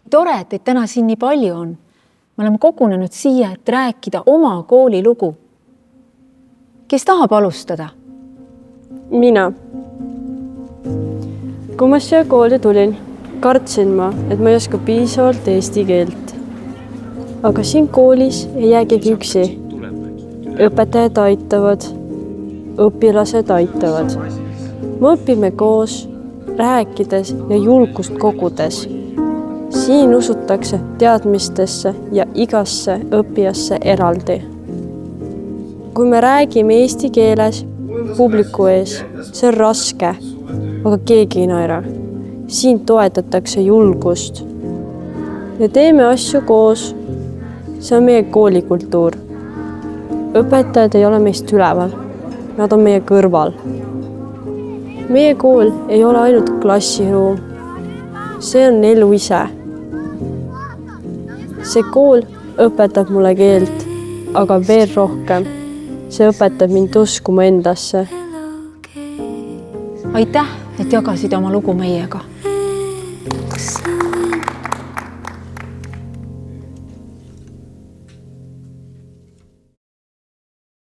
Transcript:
Tore, et teid täna siin nii palju on. Me oleme kogunenud siia, et rääkida oma kooli lugu. Kes tahab alustada? Mina. Kui ma siia kooli tulin, kartsin ma, et ma ei oska piisavalt eesti keelt. Aga siin koolis ei jää keegi üksi. Õpetajad aitavad, õpilased aitavad. Me õpime koos, rääkides ja julgust kogudes. Siin usutakse teadmistesse ja igasse õppijasse eraldi. Kui me räägime eesti keeles publiku ees, see on raske, aga keegi ei naera. Siin toetatakse julgust. Me teeme asju koos, see on meie koolikultuur. Õpetajad ei ole meist üleval, nad on meie kõrval. Meie kool ei ole ainult klassiruum, see on elu ise. See kool õpetab mulle keelt, aga veel rohkem. See õpetab mind uskuma endasse. Aitäh, et jagasid oma lugu meiega.